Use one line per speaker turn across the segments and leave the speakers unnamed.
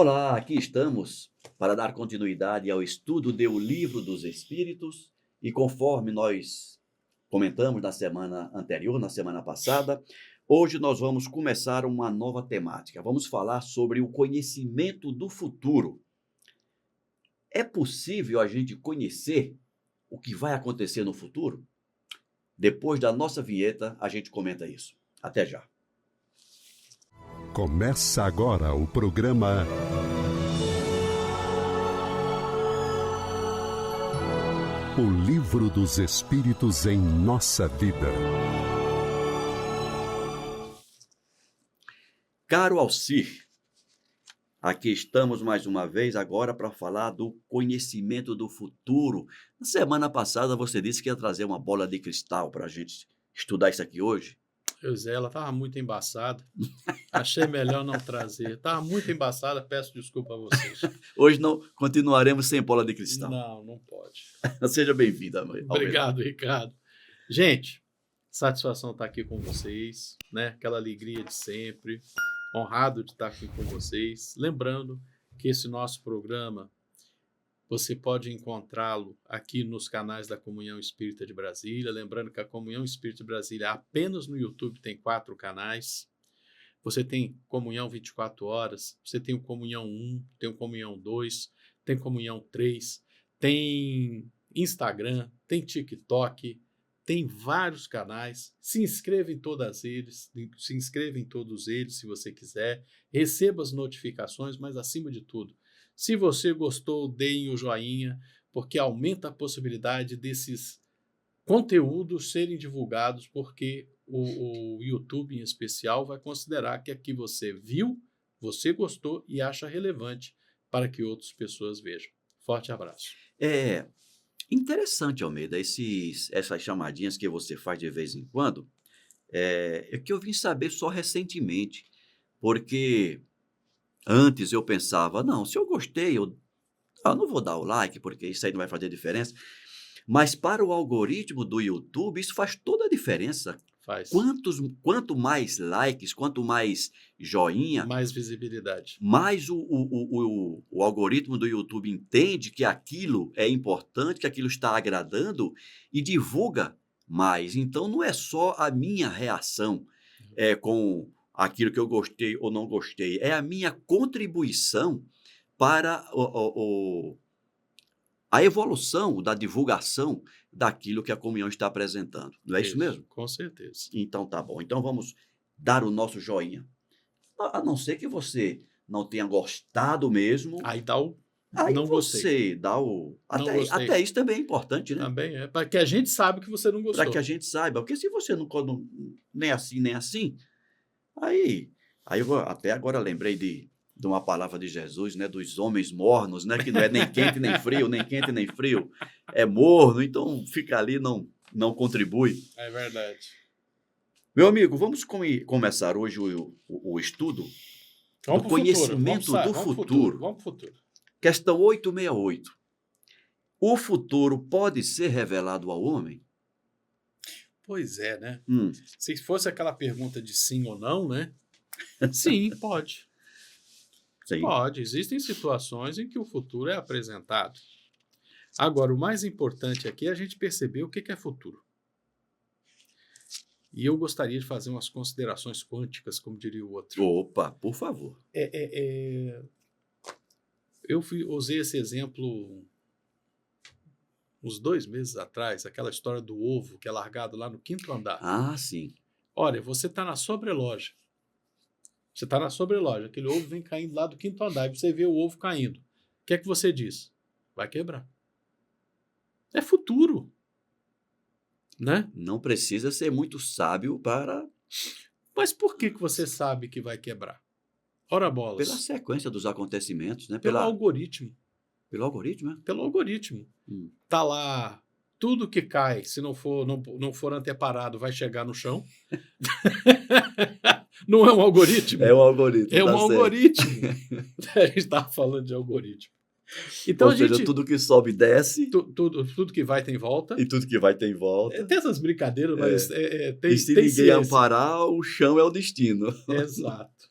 Olá, aqui estamos para dar continuidade ao estudo do Livro dos Espíritos e conforme nós comentamos na semana anterior, na semana passada, hoje nós vamos começar uma nova temática. Vamos falar sobre o conhecimento do futuro. É possível a gente conhecer o que vai acontecer no futuro? Depois da nossa vinheta, a gente comenta isso. Até já.
Começa agora o programa O Livro dos Espíritos em Nossa Vida.
Caro Alcir, aqui estamos mais uma vez agora para falar do conhecimento do futuro. Na semana passada você disse que ia trazer uma bola de cristal para a gente estudar isso aqui hoje.
Pois é, ela estava muito embaçada. Achei melhor não trazer. Estava muito embaçada, peço desculpa a vocês.
Hoje não continuaremos sem bola de cristal.
Não pode.
Seja bem-vinda.
Obrigado, Ricardo. Gente, satisfação estar aqui com vocês, né? Aquela alegria de sempre. Honrado de estar aqui com vocês. Lembrando que esse nosso programa, você pode encontrá-lo aqui nos canais da Comunhão Espírita de Brasília. Lembrando que a Comunhão Espírita de Brasília, apenas no YouTube, tem 4 canais. Você tem Comunhão 24 horas, você tem o Comunhão 1, tem o Comunhão 2, tem Comunhão 3, tem Instagram, tem TikTok, tem vários canais. Se inscreva em todos eles, se você quiser. Receba as notificações, mas acima de tudo, se você gostou, deem o joinha, porque aumenta a possibilidade desses conteúdos serem divulgados, porque o YouTube, em especial, vai considerar que aqui você viu, você gostou e acha relevante para que outras pessoas vejam. Forte abraço.
É interessante, Almeida, essas chamadinhas que você faz de vez em quando, é que eu vim saber só recentemente, porque antes eu pensava, não, se eu gostei, eu não vou dar o like, porque isso aí não vai fazer diferença. Mas para o algoritmo do YouTube, isso faz toda a diferença.
Faz.
Quanto mais likes, quanto mais joinha,
mais visibilidade.
Mais o algoritmo do YouTube entende que aquilo é importante, que aquilo está agradando e divulga mais. Então, não é só a minha reação com aquilo que eu gostei ou não gostei, é a minha contribuição para a evolução da divulgação daquilo que a comunhão está apresentando. Não é isso mesmo?
Com certeza.
Então tá bom. Então vamos dar o nosso joinha. A não ser que você não tenha gostado mesmo.
Aí dá o
Aí
não
você
gostei.
dá o...
Não gostei.
Até isso também é importante, né?
Também é. Para que a gente saiba que você não gostou.
Para que a gente saiba. Porque se você não nem assim, aí eu até agora lembrei de uma palavra de Jesus, né, dos homens mornos, né, que não é nem quente nem frio, nem quente nem frio, é morno, então fica ali, não contribui.
É verdade.
Meu amigo, vamos começar hoje o estudo do conhecimento do futuro.
Vamos para o futuro.
Questão 868. O futuro pode ser revelado ao homem?
Pois é, né? Se fosse aquela pergunta de sim ou não, né? Sim, pode.
Sim.
Pode. Existem situações em que o futuro é apresentado. Agora, o mais importante aqui é a gente perceber o que é futuro. E eu gostaria de fazer umas considerações quânticas, como diria o outro.
Opa, por favor.
Eu usei esse exemplo uns 2 meses atrás, aquela história do ovo que é largado lá no 5º andar.
Ah, sim.
Olha, você está na sobreloja. Você está na sobreloja, aquele ovo vem caindo lá do 5º andar e você vê o ovo caindo. O que é que você diz? Vai quebrar. É futuro. Né?
Não precisa ser muito sábio para...
Mas por que você sabe que vai quebrar? Ora bolas.
Pela sequência dos acontecimentos, né?
Pelo algoritmo.
Pelo algoritmo, né?
Pelo algoritmo. Tá lá, tudo que cai, se não for anteparado, vai chegar no chão. Não é um algoritmo?
É um algoritmo.
É um algoritmo. A gente estava falando de algoritmo.
Então, ou seja, tudo que sobe desce.
Tudo que vai tem volta.
E tudo que vai tem volta.
Tem essas brincadeiras, mas
e se ninguém amparar, o chão é o destino.
Exato.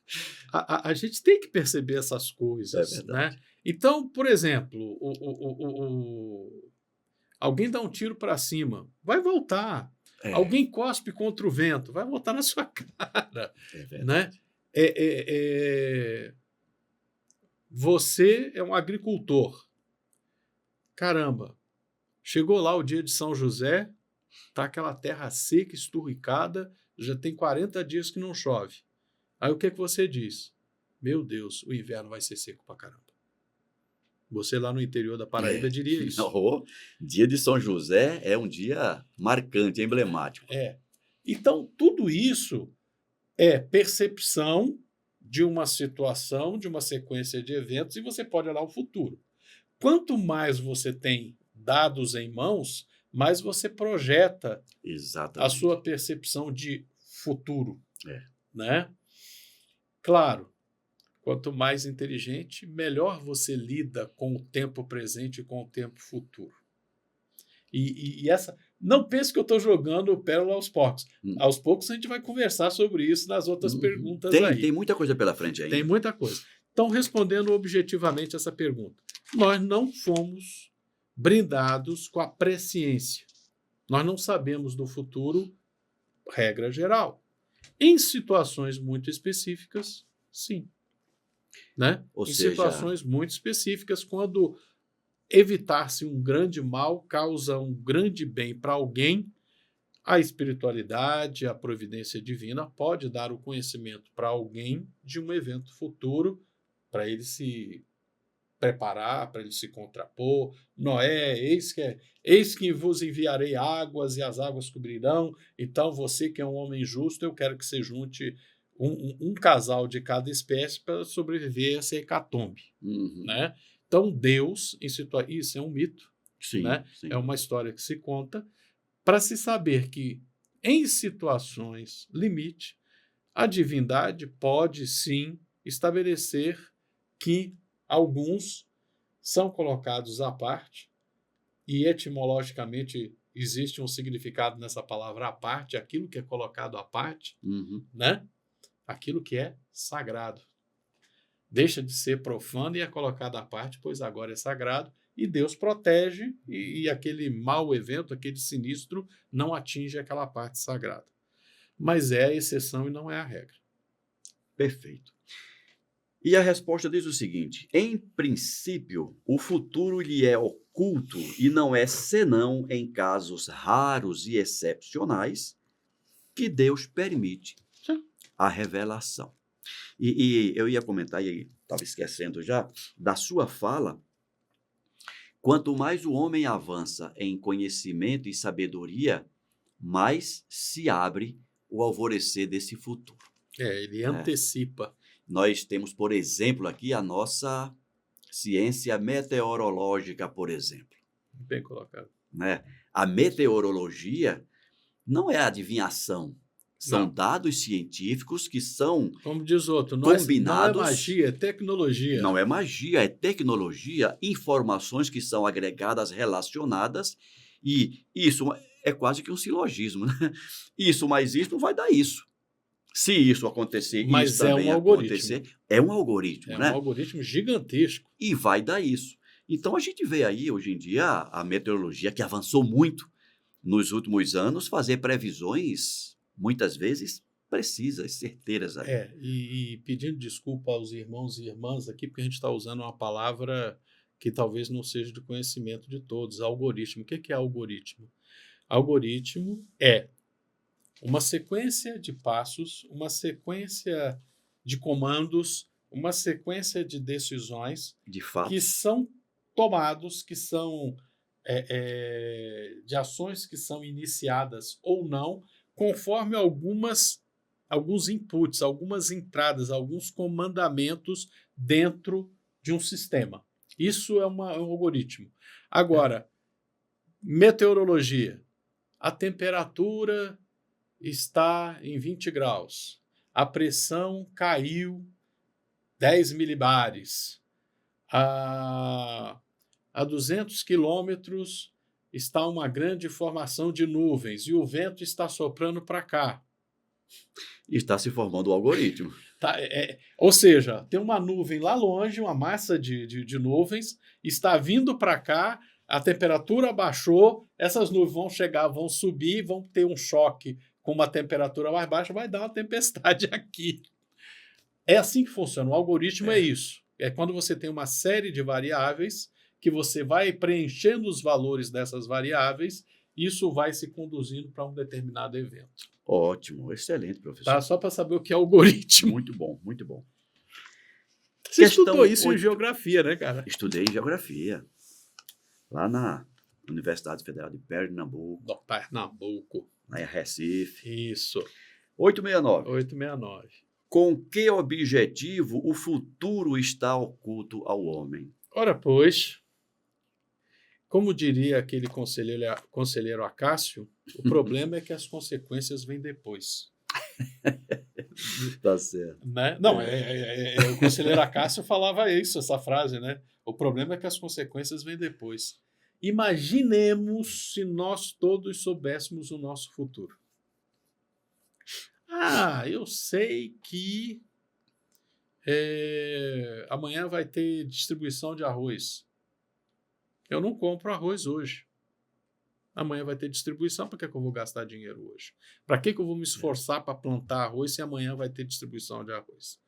A gente tem que perceber essas
É
coisas,
verdade.
né? Então, por exemplo, alguém dá um tiro para cima, vai voltar.
É,
Alguém cospe contra o vento, vai voltar na sua cara,
é
né?
verdade.
É, é, é, Você é um agricultor. Caramba, chegou lá o dia de São José, tá aquela terra seca, esturricada, já tem 40 dias que não chove. Aí o que é que você diz? Meu Deus, o inverno vai ser seco pra caramba. Você lá no interior da Paraíba
É.
diria isso.
Oh, dia de São José é um dia marcante, emblemático.
É. Então, tudo isso é percepção de uma situação, de uma sequência de eventos, e você pode olhar o futuro. Quanto mais você tem dados em mãos, mais você projeta a
Exatamente.
sua percepção de futuro,
É.
né? Claro, quanto mais inteligente, melhor você lida com o tempo presente e com o tempo futuro. E essa. Não pense que eu estou jogando pérola aos porcos.
Hum.
Aos poucos a gente vai conversar sobre isso nas outras
Uhum.
perguntas
Tem
aí.
muita coisa pela frente
Tem
ainda.
muita coisa. Então, respondendo objetivamente essa pergunta, nós não fomos brindados com a presciência. Nós não sabemos do futuro, regra geral. Em situações muito específicas, sim. Né?
Ou
Em
seja,
situações muito específicas, quando evitar-se um grande mal causa um grande bem para alguém, a espiritualidade, a providência divina pode dar o conhecimento para alguém de um evento futuro, para ele se preparar, para ele se contrapor. Noé, eis que vos enviarei águas e as águas cobrirão. Então, você que é um homem justo, eu quero que você junte um casal de cada espécie para sobreviver a essa hecatombe.
uhum.
Né? Então, Deus, isso é um mito,
Sim,
né?
sim.
É uma história que se conta, para se saber que, em situações limite, a divindade pode sim estabelecer que alguns são colocados à parte, e etimologicamente existe um significado nessa palavra à parte, aquilo que é colocado à parte,
Uhum.
né? Aquilo que é sagrado. Deixa de ser profano e é colocado à parte, pois agora é sagrado, e Deus protege, e aquele mau evento, aquele sinistro, não atinge aquela parte sagrada. Mas é a exceção e não é a regra.
Perfeito. E a resposta diz o seguinte: em princípio, o futuro lhe é oculto e não é senão em casos raros e excepcionais que Deus permite
Sim.
a revelação. E eu ia comentar, e estava esquecendo já, da sua fala, quanto mais o homem avança em conhecimento e sabedoria, mais se abre o alvorecer desse futuro.
Ele antecipa.
Nós temos, por exemplo, aqui a nossa ciência meteorológica, por exemplo.
Bem colocado.
Né? A meteorologia não é adivinhação. São
Não.
dados científicos que são
Como diz outro, não é
combinados.
magia, é tecnologia.
Não é magia, é tecnologia, informações que são agregadas, relacionadas, e isso é quase que um silogismo, né? Isso mais isso não vai dar isso. Se isso acontecer,
Mas
isso
é
também
um
acontecer,
algoritmo.
é um algoritmo,
É
né?
um algoritmo gigantesco.
E vai dar isso. Então a gente vê aí, hoje em dia, a meteorologia que avançou muito nos últimos anos, fazer previsões, muitas vezes, precisas, certeiras. Aí.
E pedindo desculpa aos irmãos e irmãs aqui, porque a gente está usando uma palavra que talvez não seja de conhecimento de todos, algoritmo. O que é algoritmo? Algoritmo é uma sequência de passos, uma sequência de comandos, uma sequência de decisões
De fato.
que são tomados, que são de ações que são iniciadas ou não, conforme alguns inputs, algumas entradas, alguns comandamentos dentro de um sistema. Isso é um algoritmo. Agora, meteorologia. A temperatura está em 20 graus. A pressão caiu 10 milibares. A 200 quilômetros está uma grande formação de nuvens e o vento está soprando para cá.
Está se formando o algoritmo.
Tá, ou seja, tem uma nuvem lá longe, uma massa de nuvens, está vindo para cá, a temperatura baixou, essas nuvens vão chegar, vão subir, vão ter um choque com uma temperatura mais baixa, vai dar uma tempestade aqui. É assim que funciona. O algoritmo é isso. É quando você tem uma série de variáveis que você vai preenchendo os valores dessas variáveis, isso vai se conduzindo para um determinado evento.
Ótimo, excelente, professor.
Tá? Só para saber o que é algoritmo.
Muito bom, muito bom.
Você estudou isso em geografia, né, cara?
Estudei em geografia, lá na Universidade Federal de Pernambuco.
Pernambuco.
Lá em Recife.
Isso.
869.
869.
Com que objetivo o futuro está oculto ao homem?
Ora, pois, como diria aquele conselheiro Acácio, o problema é que as consequências vêm depois.
Tá certo.
Né? Não, o conselheiro Acácio falava isso, essa frase, né? O problema é que as consequências vêm depois. Imaginemos se nós todos soubéssemos o nosso futuro. Eu sei que amanhã vai ter distribuição de arroz. Eu não compro arroz hoje. Amanhã vai ter distribuição, para que eu vou gastar dinheiro hoje? Para que eu vou me esforçar para plantar arroz se amanhã vai ter distribuição de arroz?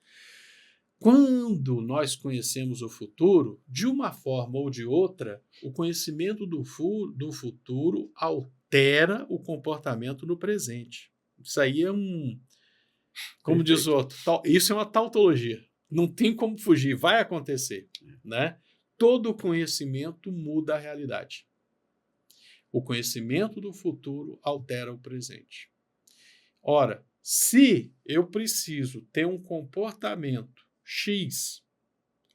Quando nós conhecemos o futuro, de uma forma ou de outra, o conhecimento do futuro altera o comportamento no presente. Isso aí é como diz o outro, isso é uma tautologia. Não tem como fugir, vai acontecer, né? Todo conhecimento muda a realidade. O conhecimento do futuro altera o presente. Ora, se eu preciso ter um comportamento X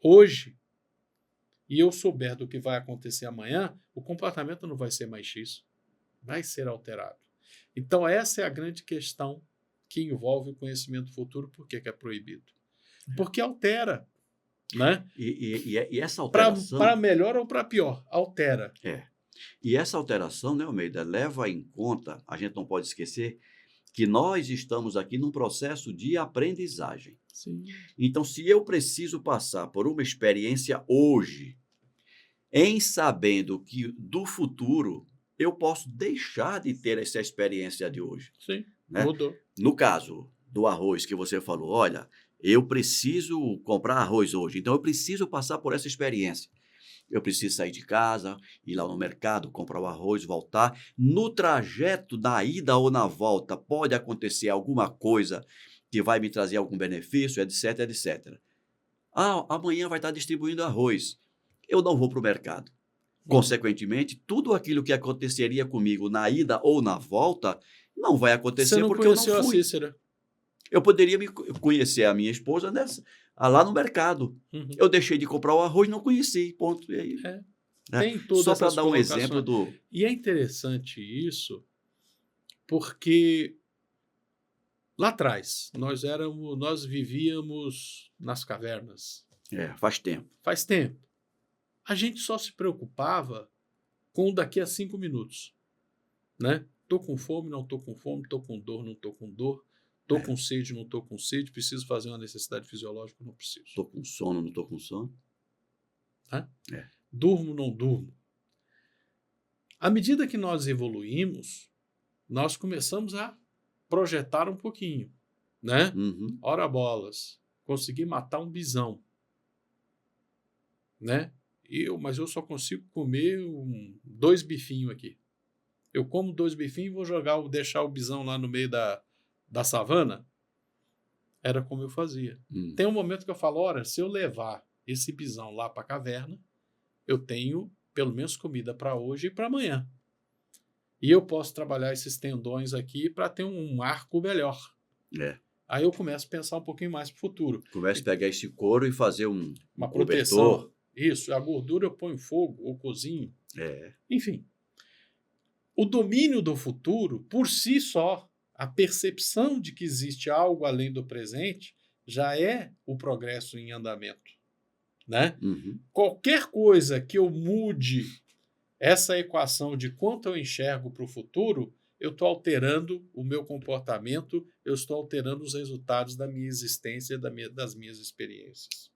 hoje e eu souber do que vai acontecer amanhã, o comportamento não vai ser mais X, vai ser alterado. Então, essa é a grande questão que envolve o conhecimento do futuro. Por que é proibido? Porque altera. Né?
E essa alteração...
Para melhor ou para pior, altera.
E essa alteração, né, Almeida, leva em conta, a gente não pode esquecer, que nós estamos aqui num processo de aprendizagem.
Sim.
Então, se eu preciso passar por uma experiência hoje, em sabendo que do futuro eu posso deixar de ter essa experiência de hoje.
Sim,
né?
Mudou.
No caso do arroz que você falou, olha, eu preciso comprar arroz hoje, então eu preciso passar por essa experiência. Eu preciso sair de casa, ir lá no mercado, comprar o arroz, voltar. No trajeto, na ida ou na volta, pode acontecer alguma coisa que vai me trazer algum benefício, etc, etc. Amanhã vai estar distribuindo arroz. Eu não vou para o mercado. Consequentemente, tudo aquilo que aconteceria comigo na ida ou na volta não vai acontecer porque eu não fui.
Você não conheceu a Cícera?
Eu poderia conhecer a minha esposa lá no mercado.
Uhum.
Eu deixei de comprar o arroz, não conheci, ponto. E aí,
Tem todas
só para
essas
dar um exemplo do...
E é interessante isso, porque lá atrás nós vivíamos nas cavernas.
Faz tempo.
Faz tempo. A gente só se preocupava com daqui a 5 minutos. Né? Tô com fome, não tô com fome, tô com dor, não tô com dor. Tô com sede, não tô com sede, preciso fazer uma necessidade fisiológica, não preciso.
Tô com sono, não tô com sono.
Durmo, não durmo. À medida que nós evoluímos, nós começamos a projetar um pouquinho, né?
Uhum.
Ora bolas, consegui matar um bisão, né? Mas eu só consigo comer 2 bifinhos aqui. Eu como 2 bifinhos e vou deixar o bisão lá no meio da savana. Era como eu fazia. Tem um momento que eu falo, ora, se eu levar esse bisão lá para a caverna, eu tenho pelo menos comida para hoje e para amanhã. E eu posso trabalhar esses tendões aqui para ter um arco melhor. Aí eu começo a pensar um pouquinho mais para o futuro.
Começo a pegar esse couro e fazer
uma proteção. Cobertor. Isso, a gordura eu ponho fogo ou cozinho. Enfim, o domínio do futuro, por si só, a percepção de que existe algo além do presente, já é o progresso em andamento. Né?
Uhum.
Qualquer coisa que eu mude essa equação de quanto eu enxergo para o futuro, eu estou alterando o meu comportamento, eu estou alterando os resultados da minha existência, das minhas experiências.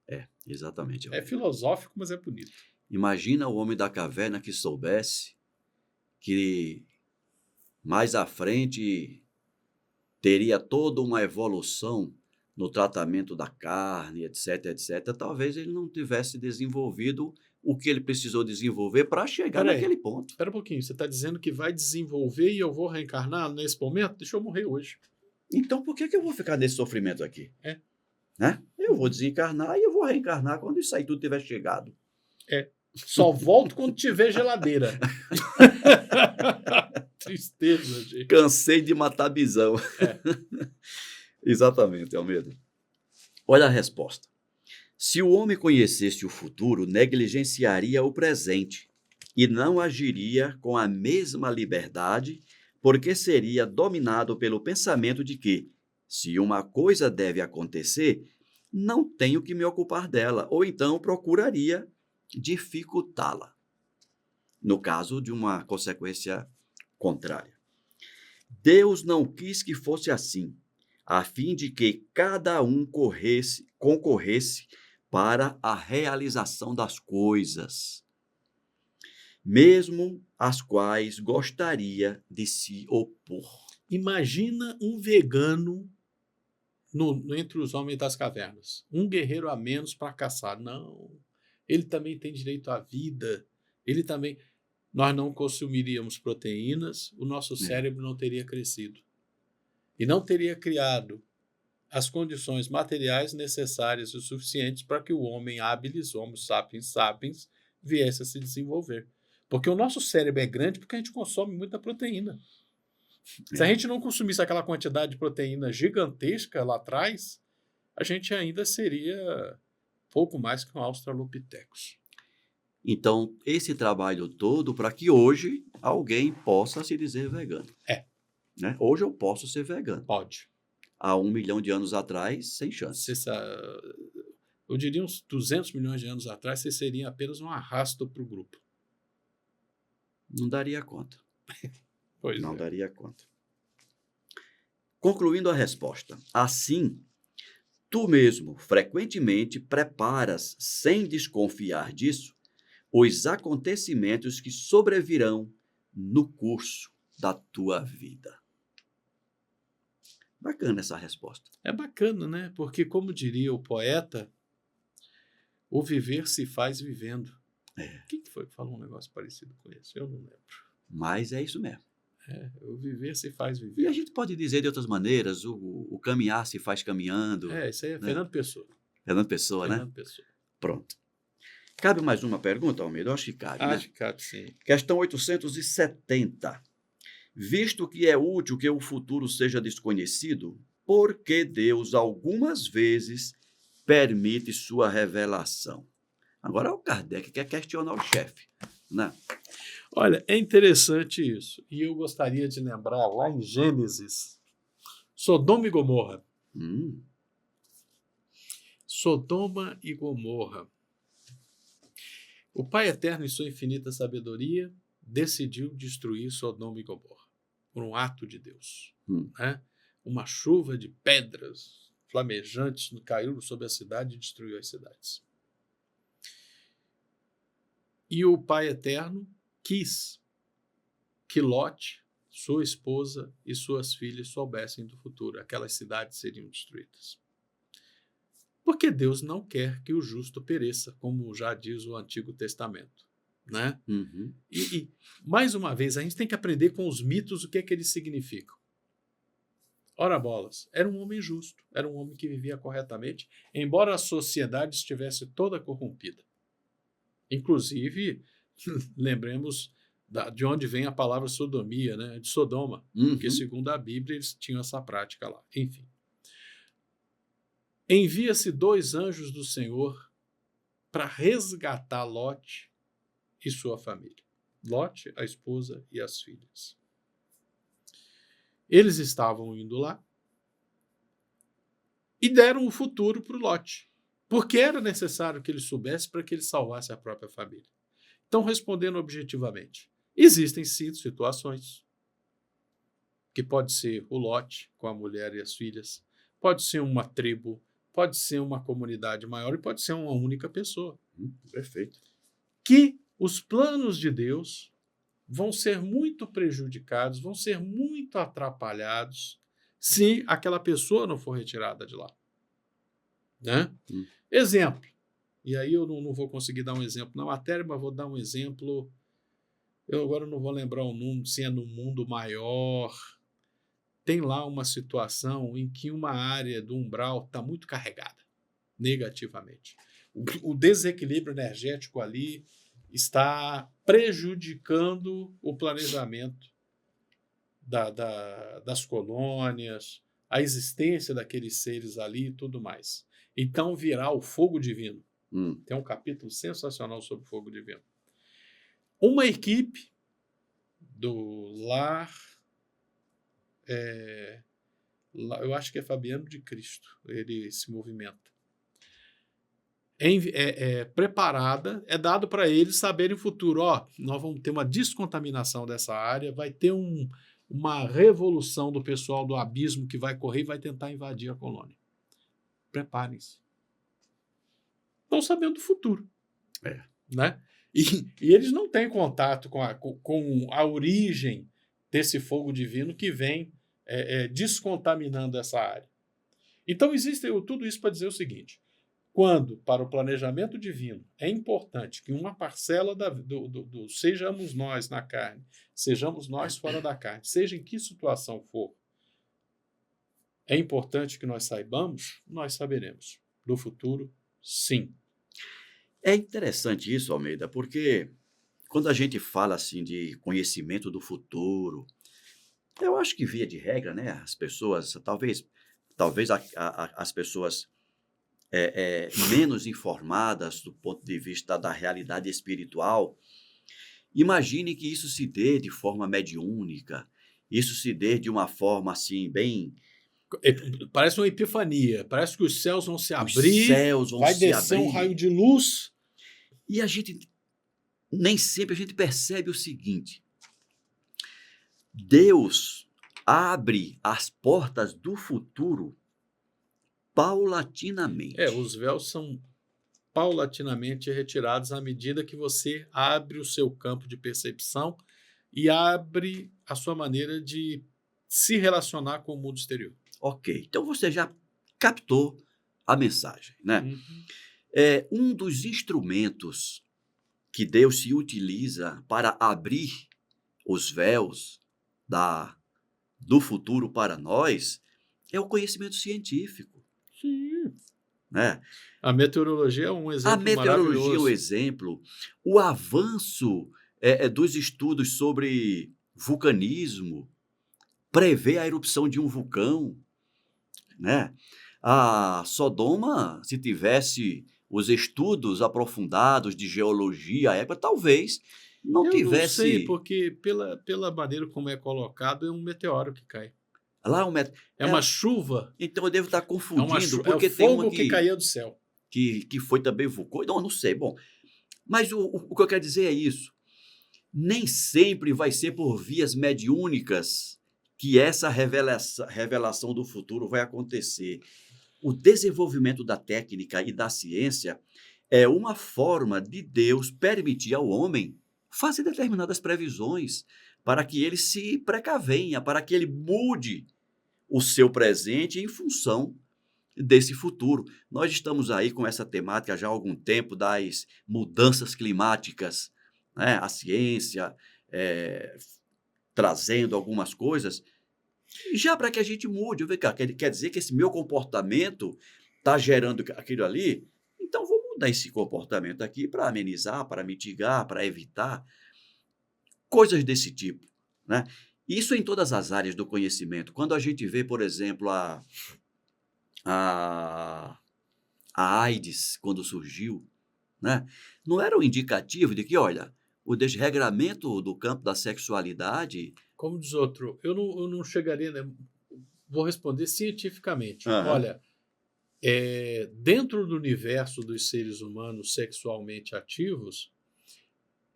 Exatamente.
É filosófico, mas é bonito.
Imagina o homem da caverna que soubesse que mais à frente teria toda uma evolução no tratamento da carne, etc, etc. Talvez ele não tivesse desenvolvido o que ele precisou desenvolver para chegar
Peraí.
naquele ponto.
Espera um pouquinho, você está dizendo que vai desenvolver e eu vou reencarnar nesse momento? Deixa eu morrer hoje.
Então, por que eu vou ficar nesse sofrimento aqui?
É.
Né? Eu vou desencarnar e eu vou reencarnar quando isso aí tudo tiver chegado.
Só volto quando tiver geladeira. Tristeza, gente.
Cansei de matar bisão. Exatamente, Almeida. Olha a resposta. Se o homem conhecesse o futuro, negligenciaria o presente e não agiria com a mesma liberdade, porque seria dominado pelo pensamento de que, se uma coisa deve acontecer, não tenho que me ocupar dela, ou então procuraria dificultá-la, no caso de uma consequência contrária. Deus não quis que fosse assim, a fim de que cada um concorresse para a realização das coisas, mesmo as quais gostaria de se opor.
Imagina um vegano entre os homens das cavernas. Um guerreiro a menos para caçar. Não. Ele também tem direito à vida. Ele também... Nós não consumiríamos proteínas, o nosso cérebro não teria crescido. E não teria criado as condições materiais necessárias e suficientes para que o homem habilis, Homo sapiens sapiens, viesse a se desenvolver. Porque o nosso cérebro é grande porque a gente consome muita proteína. Se a gente não consumisse aquela quantidade de proteína gigantesca lá atrás, a gente ainda seria pouco mais que um Australopithecus.
Então, esse trabalho todo para que hoje alguém possa se dizer vegano. Né? Hoje eu posso ser vegano.
Pode.
Há 1 milhão de anos atrás, sem chance.
Eu diria uns 200 milhões de anos atrás, você seria apenas um arrasto para o grupo.
Não daria conta.
Pois
Não
é.
daria conta. Concluindo a resposta. Assim, tu mesmo frequentemente preparas, sem desconfiar disso, os acontecimentos que sobrevirão no curso da tua vida. Bacana essa resposta.
É bacana, né? Porque, como diria o poeta, o viver se faz vivendo. Quem foi que falou um negócio parecido com esse? Eu não lembro.
Mas é isso mesmo.
O viver se faz
E
viver.
a gente pode dizer de outras maneiras, o caminhar se faz caminhando.
Isso aí é
né?
Fernando Pessoa.
Fernando Pessoa, né?
Fernando Pessoa.
Pronto. Cabe mais uma pergunta, Almeida? Eu acho que cabe, né?
Acho que cabe, sim.
Questão 870. Visto que é útil que o futuro seja desconhecido, por que Deus algumas vezes permite sua revelação? Agora o Kardec quer questionar o chefe, né?
Olha, é interessante isso. E eu gostaria de lembrar lá em Gênesis, Sodoma e Gomorra. Sodoma e Gomorra. O Pai Eterno, em sua infinita sabedoria, decidiu destruir Sodoma e Gomorra por um ato de Deus. Né? Uma chuva de pedras flamejantes caiu sobre a cidade e destruiu as cidades. E o Pai Eterno quis que Lote, sua esposa e suas filhas soubessem do futuro. Aquelas cidades seriam destruídas. Porque Deus não quer que o justo pereça, como já diz o Antigo Testamento. Né? E, mais uma vez, a gente tem que aprender com os mitos o que é que eles significam. Ora bolas, era um homem justo, era um homem que vivia corretamente, embora a sociedade estivesse toda corrompida. Inclusive, lembremos de onde vem a palavra sodomia, né? De Sodoma, porque segundo a Bíblia eles tinham essa prática lá. Enfim. Envia-se 2 anjos do Senhor para resgatar Lote e sua família. Lote, a esposa e as filhas. Eles estavam indo lá e deram o futuro para o Lote, porque era necessário que ele soubesse para que ele salvasse a própria família. Então, respondendo objetivamente, existem sim situações que pode ser o Lote com a mulher e as filhas, pode ser uma tribo, pode ser uma comunidade maior e pode ser uma única pessoa.
Perfeito.
Que os planos de Deus vão ser muito prejudicados, vão ser muito atrapalhados se aquela pessoa não for retirada de lá. Né? Exemplo. E aí eu não vou conseguir dar um exemplo na matéria, mas vou dar um exemplo. Eu agora não vou lembrar o número, se é no mundo maior. Tem lá uma situação em que uma área do umbral está muito carregada, negativamente. O desequilíbrio energético ali está prejudicando o planejamento das colônias, a existência daqueles seres ali e tudo mais. Então virá o fogo divino. Tem um capítulo sensacional sobre o fogo divino. Uma equipe do lar, eu acho que é Fabiano de Cristo, ele se movimenta. Preparada, é dado para eles saberem o futuro. Nós vamos ter uma descontaminação dessa área, vai ter uma revolução do pessoal do abismo que vai correr e vai tentar invadir a colônia. Preparem-se. Estão sabendo do futuro. Né? E eles não têm contato com a origem desse fogo divino que vem descontaminando essa área. Então, existe tudo isso para dizer o seguinte: quando, para o planejamento divino, é importante que uma parcela sejamos nós na carne, sejamos nós fora da carne, seja em que situação for, é importante que nós saibamos, nós saberemos. Do futuro, sim.
É interessante isso, Almeida, porque quando a gente fala assim de conhecimento do futuro, eu acho que via de regra, né, as pessoas, talvez as pessoas menos informadas do ponto de vista da realidade espiritual, imagine que isso se dê de forma mediúnica, isso se dê de uma forma assim bem...
Parece uma epifania, parece que os céus vão se abrir, vai descer um raio de luz.
E nem sempre a gente percebe o seguinte: Deus abre as portas do futuro paulatinamente.
Os véus são paulatinamente retirados à medida que você abre o seu campo de percepção e abre a sua maneira de se relacionar com o mundo exterior.
Ok, então você já captou a mensagem, né? Um dos instrumentos que Deus se utiliza para abrir os véus do futuro para nós é o conhecimento científico.
Sim.
Né?
A meteorologia é um exemplo maravilhoso.
A meteorologia é um exemplo. O avanço dos estudos sobre vulcanismo prevê a erupção de um vulcão. Né? A Sodoma, se tivesse os estudos aprofundados de geologia à época, talvez não tivesse...
Eu não sei, porque pela maneira como é colocado, é um meteoro que cai.
Lá
é uma chuva.
Então eu devo estar confundindo.
Porque é o fogo que caía do céu.
Que foi também vulcão. Não sei. Bom, mas o que eu quero dizer é isso. Nem sempre vai ser por vias mediúnicas que essa revelação do futuro vai acontecer. O desenvolvimento da técnica e da ciência é uma forma de Deus permitir ao homem fazer determinadas previsões para que ele se precavenha, para que ele mude o seu presente em função desse futuro. Nós estamos aí com essa temática já há algum tempo das mudanças climáticas, né? A ciência trazendo algumas coisas, já para que a gente mude. Quer dizer que esse meu comportamento está gerando aquilo ali, então vou mudar esse comportamento aqui para amenizar, para mitigar, para evitar coisas desse tipo, né? Isso em todas as áreas do conhecimento. Quando a gente vê, por exemplo, a AIDS, quando surgiu, né? Não era um indicativo de que, olha, o desregramento do campo da sexualidade...
Como diz outro, eu não chegaria... Né? Vou responder cientificamente.
Uhum.
Olha, dentro do universo dos seres humanos sexualmente ativos,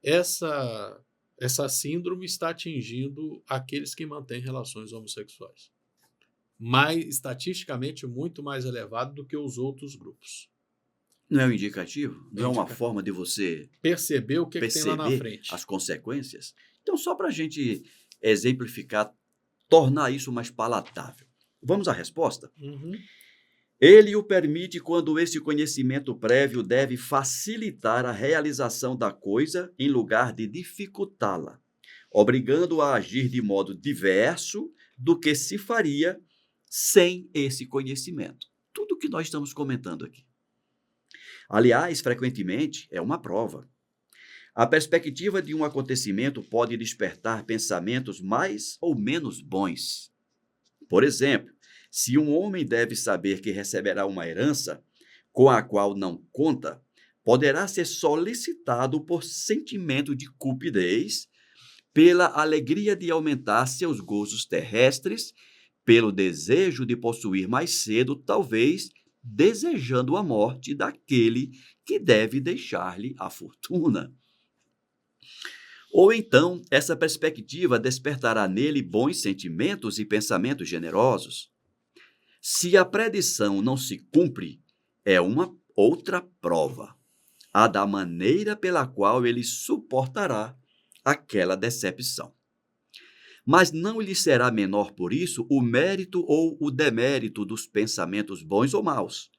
essa essa síndrome está atingindo aqueles que mantêm relações homossexuais. Mas, estatisticamente, muito mais elevado do que os outros grupos.
Não é um indicativo? Não é uma
Indicativo.
forma de você
Perceber o que tem lá na
perceber
frente.
as consequências? Então, só para a gente exemplificar, tornar isso mais palatável. Vamos à resposta?
Uhum.
Ele o permite quando esse conhecimento prévio deve facilitar a realização da coisa em lugar de dificultá-la, obrigando-o a agir de modo diverso do que se faria sem esse conhecimento. Tudo que nós estamos comentando aqui. Aliás, frequentemente é uma prova. A perspectiva de um acontecimento pode despertar pensamentos mais ou menos bons. Por exemplo, se um homem deve saber que receberá uma herança com a qual não conta, poderá ser solicitado por sentimento de cupidez, pela alegria de aumentar seus gozos terrestres, pelo desejo de possuir mais cedo, talvez desejando a morte daquele que deve deixar-lhe a fortuna. Ou então, essa perspectiva despertará nele bons sentimentos e pensamentos generosos. Se a predição não se cumpre, é uma outra prova, a da maneira pela qual ele suportará aquela decepção. Mas não lhe será menor por isso o mérito ou o demérito dos pensamentos bons ou maus,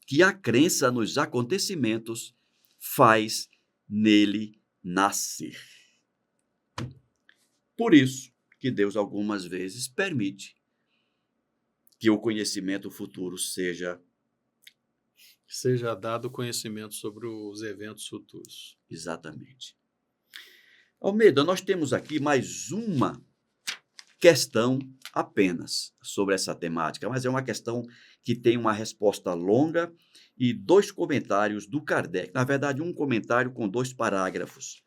que a crença nos acontecimentos faz nele nascer. Por isso que Deus algumas vezes permite que o conhecimento futuro seja
dado conhecimento sobre os eventos futuros.
exatamente. Almeida, nós temos aqui mais uma questão apenas sobre essa temática, mas é uma questão que tem uma resposta longa e 2 comentários do Kardec. Na verdade, um comentário com 2 parágrafos.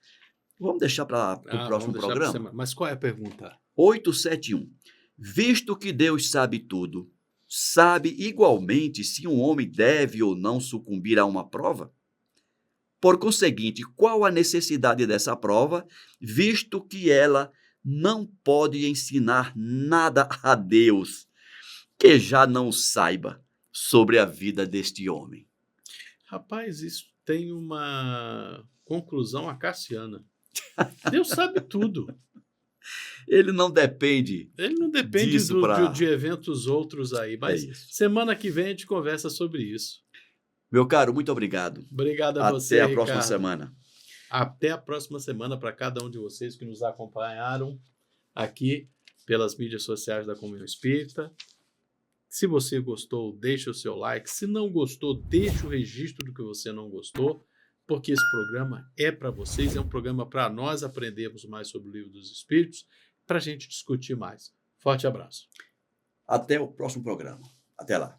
Vamos deixar para o próximo programa?
Mas qual é a pergunta?
871. Visto que Deus sabe tudo, sabe igualmente se um homem deve ou não sucumbir a uma prova? Por conseguinte, qual a necessidade dessa prova, visto que ela não pode ensinar nada a Deus que já não saiba sobre a vida deste homem?
Rapaz, isso tem uma conclusão acaciana. Deus sabe tudo.
Ele não depende.
Ele não depende
disso
de eventos outros aí, mas semana que vem a gente conversa sobre isso.
Meu caro, muito obrigado.
Obrigado a você,
Até a próxima
Ricardo.
semana.
Até a próxima semana para cada um de vocês que nos acompanharam aqui pelas mídias sociais da Comunhão Espírita. Se você gostou, deixe o seu like. Se não gostou, deixe o registro do que você não gostou, porque esse programa é para vocês, é um programa para nós aprendermos mais sobre o Livro dos Espíritos, para a gente discutir mais. Forte abraço.
Até o próximo programa. Até lá.